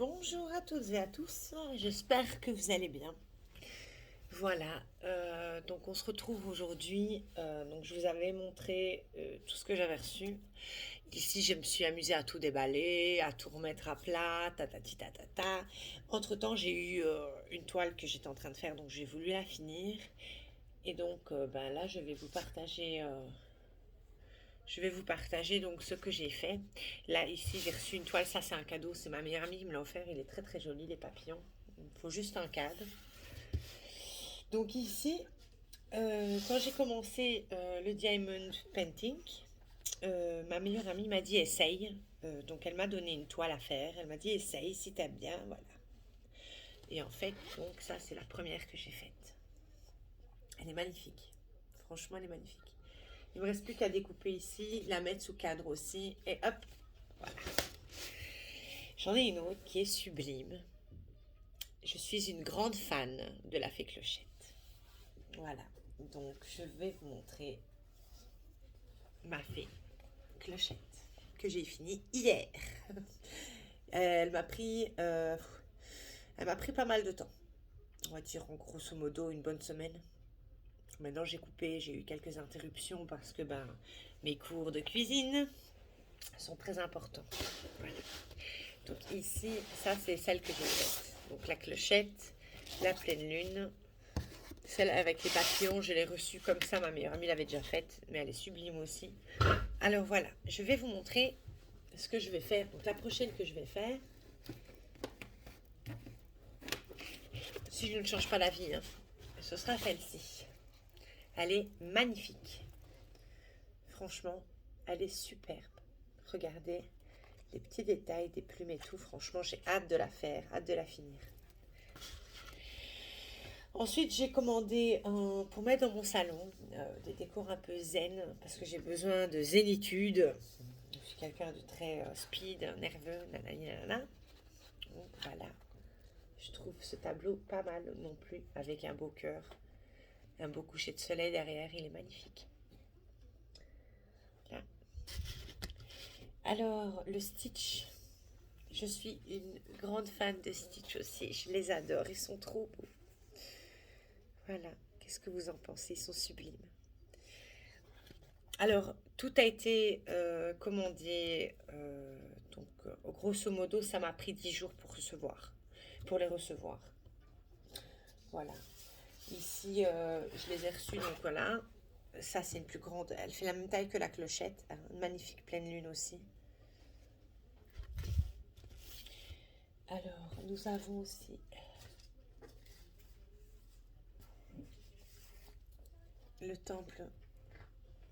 Bonjour à toutes et à tous, j'espère que vous allez bien. Voilà, donc on se retrouve aujourd'hui. Donc je vous avais montré tout ce que j'avais reçu. Ici, je me suis amusée à tout déballer, à tout remettre à plat, tatati tatata. Entre-temps, j'ai eu une toile que j'étais en train de faire, donc j'ai voulu la finir. Et donc là, je vais vous partager donc ce que j'ai fait. Là, ici, j'ai reçu une toile. Ça, c'est un cadeau. C'est ma meilleure amie qui me l'a offert. Il est très très joli, les papillons. Il faut juste un cadre. Donc ici, quand j'ai commencé le diamond painting, ma meilleure amie m'a dit essaye. Donc elle m'a donné une toile à faire. Elle m'a dit essaye si t'aimes bien, voilà. Et en fait, donc ça, c'est la première que j'ai faite. Elle est magnifique. Franchement, elle est magnifique. Il me reste plus qu'à découper ici, la mettre sous cadre aussi, et hop, voilà. J'en ai une autre qui est sublime. Je suis une grande fan de la fée Clochette. Voilà, donc je vais vous montrer ma fée Clochette que j'ai finie hier. Elle m'a pris pas mal de temps. On va dire en grosso modo une bonne semaine. Maintenant j'ai coupé, j'ai eu quelques interruptions parce que mes cours de cuisine sont très importants. Voilà. Donc ici, ça c'est celle que j'ai faite. Donc la clochette, la pleine lune, celle avec les papillons, je l'ai reçue comme ça, ma meilleure amie l'avait déjà faite, mais elle est sublime aussi. Alors voilà, je vais vous montrer ce que je vais faire. Donc la prochaine que je vais faire, si je ne change pas la vie, ce sera celle-ci. Elle est magnifique. Franchement, elle est superbe. Regardez les petits détails des plumes et tout. Franchement, j'ai hâte de la faire, hâte de la finir. Ensuite, j'ai commandé pour mettre dans mon salon des décors un peu zen parce que j'ai besoin de zénitude. Je suis quelqu'un de très speed, nerveux, nanani nanana. Donc voilà, je trouve ce tableau pas mal non plus avec un beau cœur, un beau coucher de soleil derrière, il est magnifique. Là. Alors, le Stitch, je suis une grande fan de Stitch aussi, je les adore, ils sont trop beaux. Voilà, qu'est-ce que vous en pensez? Ils sont sublimes. Alors, tout a été commandé, donc grosso modo, ça m'a pris 10 jours pour les recevoir. Voilà. Ici, je les ai reçus, donc voilà. Ça, c'est une plus grande. Elle fait la même taille que la clochette. Une magnifique pleine lune aussi. Alors, nous avons aussi le temple,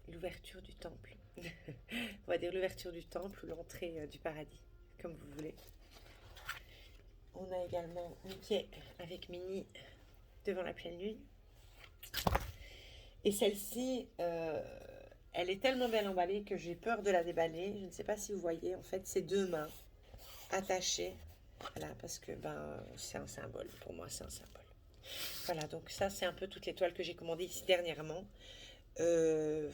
l'ouverture du temple. On va dire l'ouverture du temple ou l'entrée du paradis, comme vous voulez. On a également Mickey avec Minnie devant la pleine lune. Et celle-ci, elle est tellement bien emballée que j'ai peur de la déballer. Je ne sais pas si vous voyez, en fait, c'est deux mains attachées. Voilà, parce que c'est un symbole. Pour moi, c'est un symbole. Voilà, donc ça, c'est un peu toutes les toiles que j'ai commandées ici dernièrement. Je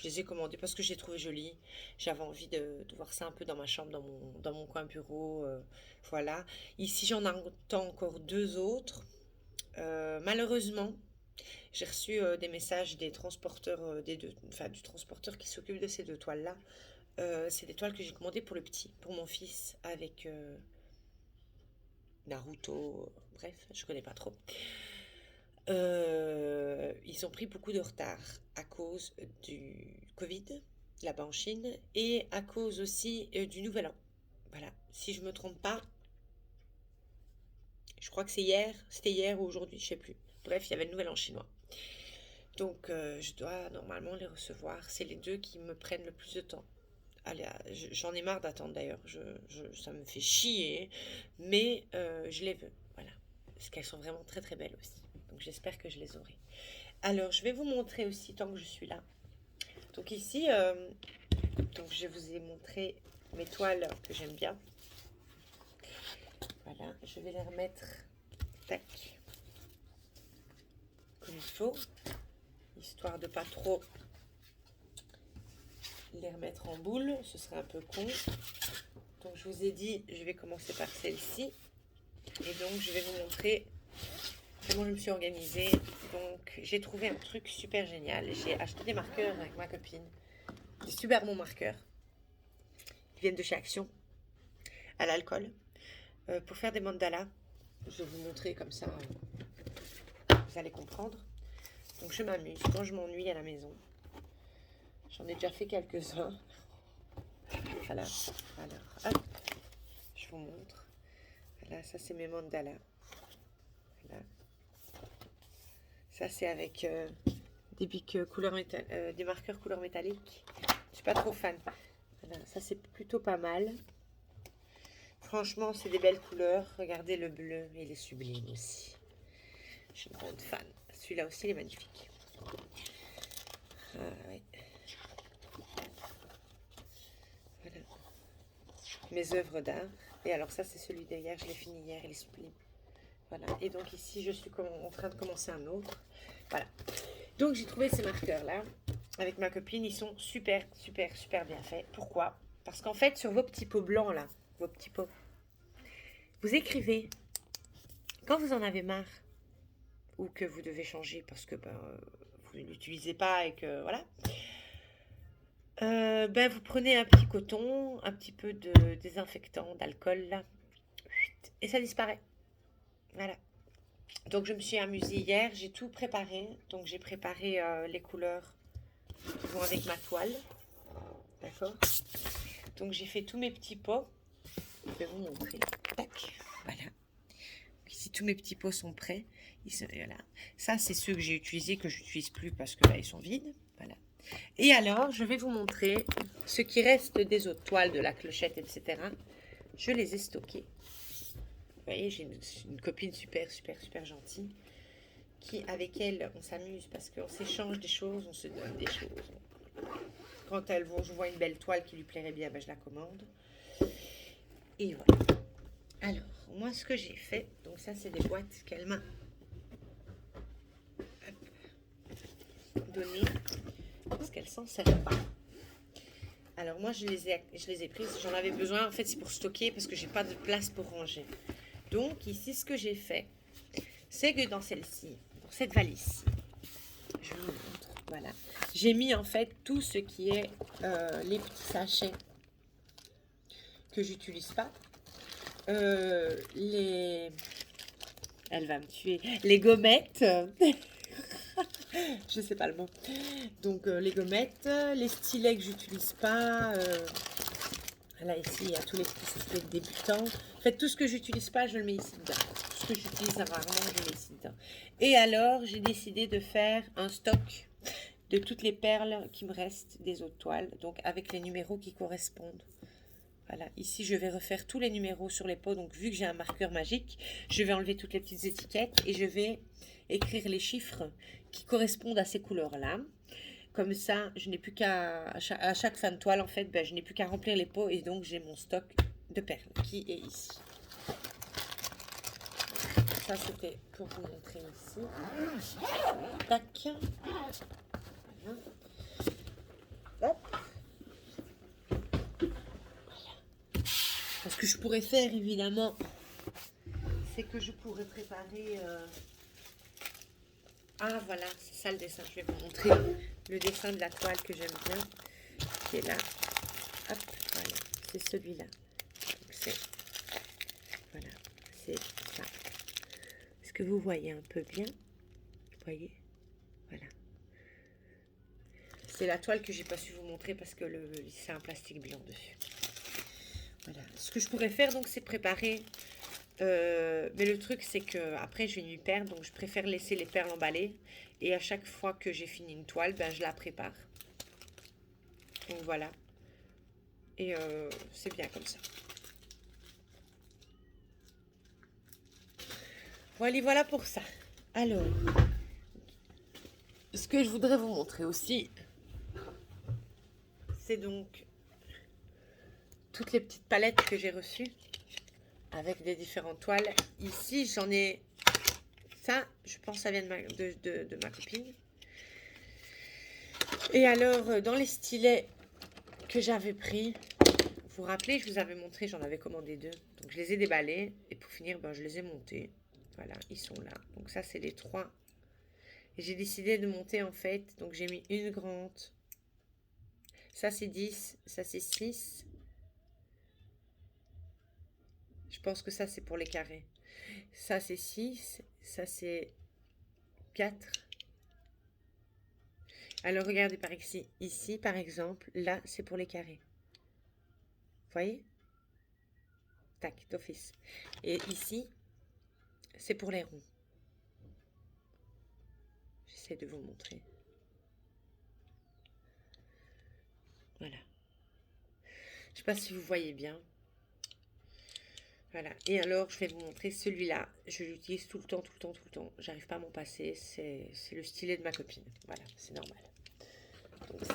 les ai commandées parce que je les trouvais jolies. J'avais envie de voir ça un peu dans ma chambre, dans mon coin bureau. Voilà. Ici, j'en attends encore deux autres. Malheureusement, j'ai reçu des messages des transporteurs, du transporteur qui s'occupe de ces deux toiles-là. C'est des toiles que j'ai commandées pour le petit, pour mon fils, avec Naruto, bref, je connais pas trop. Ils ont pris beaucoup de retard à cause du Covid, là-bas en Chine, et à cause aussi du Nouvel An. Voilà, si je me trompe pas, je crois que c'était hier ou aujourd'hui, je sais plus. Bref, il y avait le Nouvel An chinois. Donc, je dois normalement les recevoir. C'est les deux qui me prennent le plus de temps. Allez, j'en ai marre d'attendre d'ailleurs. Ça me fait chier. Mais je les veux. Voilà. Parce qu'elles sont vraiment très très belles aussi. Donc, j'espère que je les aurai. Alors, je vais vous montrer aussi tant que je suis là. Donc, ici, donc je vous ai montré mes toiles que j'aime bien. Voilà. Je vais les remettre. Tac. Comme il faut. Histoire de pas trop les remettre en boule, ce serait un peu con. Donc je vous ai dit, je vais commencer par celle-ci. Et donc je vais vous montrer comment je me suis organisée. Donc j'ai trouvé un truc super génial. J'ai acheté des marqueurs avec ma copine. Des super bons marqueurs. Ils viennent de chez Action. À l'alcool. Pour faire des mandalas. Je vais vous montrer comme ça. Vous allez comprendre. Donc je m'amuse quand je m'ennuie à la maison. J'en ai déjà fait quelques-uns. Voilà. Alors, hop. Je vous montre. Voilà, ça c'est mes mandalas. Voilà. Ça c'est avec des bics couleur des marqueurs couleur métallique. Je suis pas trop fan. Voilà, ça c'est plutôt pas mal. Franchement, c'est des belles couleurs. Regardez le bleu, il est sublime aussi. Je suis une grande fan. Celui-là aussi, il est magnifique. Oui. Voilà. Mes œuvres d'art. Et alors ça, c'est celui d'hier. Je l'ai fini hier, il est sublime. Voilà. Et donc ici, je suis en train de commencer un autre. Voilà. Donc j'ai trouvé ces marqueurs-là. Avec ma copine, ils sont super, super, super bien faits. Pourquoi? Parce qu'en fait, sur vos petits pots blancs, là, vos petits pots, vous écrivez quand vous en avez marre ou que vous devez changer parce que vous ne l'utilisez pas et que voilà. Vous prenez un petit coton, un petit peu de désinfectant, d'alcool là, et ça disparaît. Voilà. Donc je me suis amusée hier, j'ai tout préparé. Donc j'ai préparé les couleurs qui vont avec ma toile. D'accord. Donc j'ai fait tous mes petits pots. Je vais vous montrer. Tac. Voilà. Ici tous mes petits pots sont prêts. Voilà. Ça c'est ceux que j'ai utilisés que je n'utilise plus parce que ils sont vides. Voilà. Et alors je vais vous montrer ce qui reste des autres toiles de la clochette, etc. Je les ai stockés. Vous voyez, j'ai une copine super, super, super gentille avec elle, on s'amuse parce qu'on s'échange des choses, on se donne des choses. Quand je vois une belle toile qui lui plairait bien, je la commande. Et voilà. Alors, moi, ce que j'ai fait, donc ça, c'est des boîtes qu'elle m'a données parce qu'elle s'en sert pas. Alors, moi, je les ai prises. J'en avais besoin, en fait, c'est pour stocker parce que j'ai pas de place pour ranger. Donc, ici, ce que j'ai fait, c'est que dans celle-ci, dans cette valise, je vous montre, voilà. J'ai mis, en fait, tout ce qui est les petits sachets que j'utilise pas. Elle va me tuer. Les gommettes. Je sais pas le mot. Donc, les gommettes, les stylets que j'utilise pas. Là, ici, il y a tous les petits stylets de débutants. En fait, tout ce que j'utilise pas, je le mets ici dedans. Tout ce que j'utilise rarement, je le mets ici dedans. Et alors, j'ai décidé de faire un stock de toutes les perles qui me restent des autres toiles. Donc, avec les numéros qui correspondent. Voilà, ici, je vais refaire tous les numéros sur les pots. Donc, vu que j'ai un marqueur magique, je vais enlever toutes les petites étiquettes et je vais écrire les chiffres qui correspondent à ces couleurs-là. Comme ça, je n'ai plus à chaque fin de toile, en fait, je n'ai plus qu'à remplir les pots et donc j'ai mon stock de perles qui est ici. Ça, c'était pour vous montrer ici. Tac. Voilà. Hop. Ce que je pourrais faire, évidemment, c'est que je pourrais préparer... Ah, voilà, c'est ça le dessin. Je vais vous montrer le dessin de la toile que j'aime bien, qui est là. Hop, voilà, c'est celui-là. Voilà, c'est ça. Est-ce que vous voyez un peu bien? Vous voyez? Voilà. C'est la toile que j'ai pas su vous montrer parce que c'est un plastique blanc dessus. Voilà. Ce que je pourrais faire, donc, c'est préparer... mais le truc, c'est que après je vais m'y perdre, donc je préfère laisser les perles emballées. Et à chaque fois que j'ai fini une toile, je la prépare. Donc voilà. Et c'est bien comme ça. Voilà pour ça. Alors, ce que je voudrais vous montrer aussi, c'est donc toutes les petites palettes que j'ai reçues avec des différentes toiles. Ici, j'en ai... Ça, je pense, ça vient de ma copine. Et alors, dans les stylets que j'avais pris, vous rappelez, je vous avais montré, j'en avais commandé 2. Donc je les ai déballés. Et pour finir, ben, je les ai montés. Voilà, ils sont là. Donc ça, c'est les 3. Et j'ai décidé de monter en fait. Donc j'ai mis une grande. Ça, c'est 10. Ça, c'est 6. Je pense que ça, c'est pour les carrés. Ça, c'est 6. Ça, c'est 4. Alors, regardez par ici. Ici, par exemple, là, c'est pour les carrés. Vous voyez? Tac, d'office. Et ici, c'est pour les ronds. J'essaie de vous montrer. Voilà. Je ne sais pas si vous voyez bien. Voilà. Et alors, je vais vous montrer celui-là. Je l'utilise tout le temps, tout le temps, tout le temps. J'arrive pas à m'en passer. C'est le stylet de ma copine. Voilà, c'est normal. Donc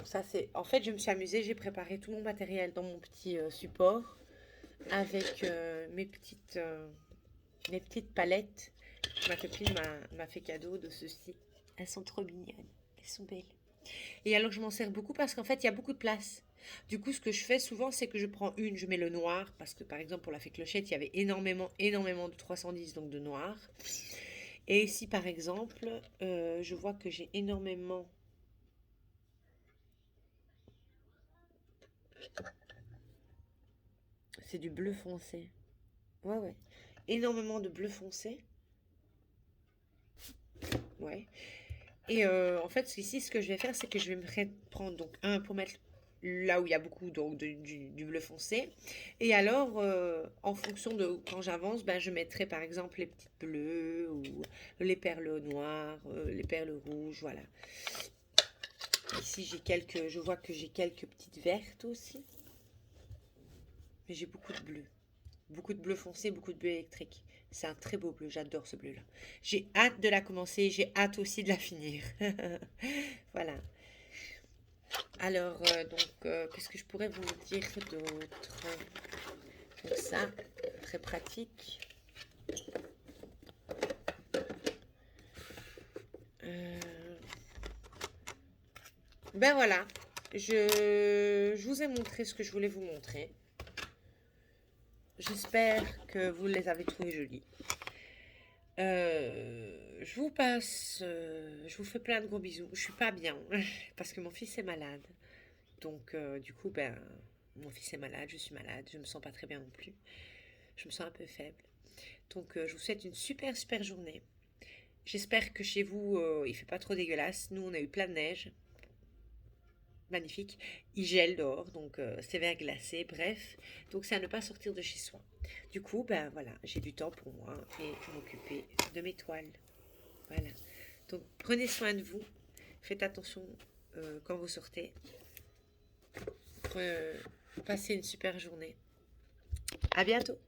ça c'est... En fait, je me suis amusée. J'ai préparé tout mon matériel dans mon petit support avec mes petites palettes. Ma copine m'a fait cadeau de ceci. Elles sont trop mignonnes. Elles sont belles. Et alors, je m'en sers beaucoup parce qu'en fait, il y a beaucoup de place. Du coup, ce que je fais souvent, c'est que je prends une, je mets le noir, parce que par exemple, pour la fée Clochette, il y avait énormément de 310, donc de noir. Et ici, par exemple, je vois que j'ai énormément... C'est du bleu foncé. Ouais, ouais. Énormément de bleu foncé. Ouais. Et en fait, ici, ce que je vais faire, c'est que je vais me prendre donc un pour mettre là où il y a beaucoup donc, du bleu foncé. Et alors, en fonction de quand j'avance, ben, je mettrai par exemple les petites bleues ou les perles noires, les perles rouges, voilà. Ici, je vois que j'ai quelques petites vertes aussi. Mais j'ai beaucoup de bleu. Beaucoup de bleu foncé, beaucoup de bleu électrique. C'est un très beau bleu, j'adore ce bleu-là. J'ai hâte de la commencer, j'ai hâte aussi de la finir. Voilà. Alors, qu'est-ce que je pourrais vous dire d'autre? Donc ça, très pratique. Ben voilà, je vous ai montré ce que je voulais vous montrer. J'espère que vous les avez trouvés jolis. Je vous fais plein de gros bisous. Je suis pas bien parce que mon fils est malade. Donc, du coup, ben, mon fils est malade, je suis malade, je me sens pas très bien non plus. Je me sens un peu faible. Donc, je vous souhaite une super, super journée. J'espère que chez vous, il fait pas trop dégueulasse. Nous, on a eu plein de neige. Magnifique. Il gèle dehors, donc c'est verglacé, bref. Donc, c'est à ne pas sortir de chez soi. Du coup, ben voilà, j'ai du temps pour moi et m'occuper de mes toiles. Voilà. Donc, prenez soin de vous. Faites attention quand vous sortez. Passez une super journée. À bientôt.